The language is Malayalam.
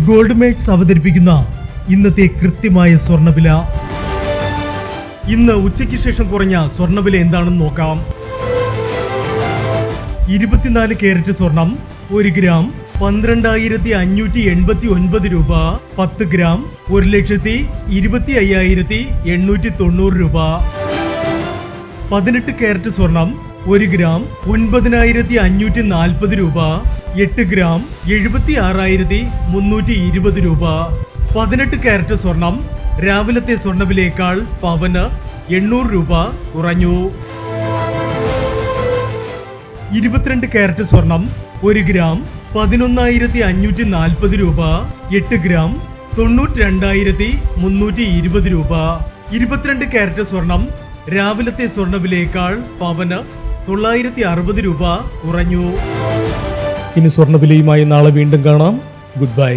ഗോൾഡ് മേക്സ് അവതരിപ്പിക്കുന്ന ഇന്നത്തെ കൃത്യമായ സ്വർണ്ണവില. ഇന്ന് ഉച്ചയ്ക്ക് ശേഷം കുറഞ്ഞ സ്വർണ്ണവില എന്താണെന്ന് നോക്കാം. 24 കാരറ്റ് സ്വർണം 1 ഗ്രാം 12,589 രൂപ. 10 ഗ്രാം 1,25,890 രൂപ. 18 കാരറ്റ് സ്വർണം 1 ഗ്രാം 9,540 രൂപ. 8 ഗ്രാം 76,320 രൂപ. 18 കാരറ്റ് സ്വർണം രാവിലത്തെ സ്വർണ്ണവിലയേക്കാൾ പവന് 800 രൂപ കുറഞ്ഞു. 22 കാരറ്റ് സ്വർണം 1 ഗ്രാം 11,540 രൂപ. 8 ഗ്രാം 92,320 രൂപ. 22 കാരറ്റ് സ്വർണം രാവിലത്തെ സ്വർണ്ണവിലയേക്കാൾ പവന് 960 രൂപ കുറഞ്ഞു. ഇനി സ്വർണ്ണവിലയുമായി നാളെ വീണ്ടും കാണാം. Good bye.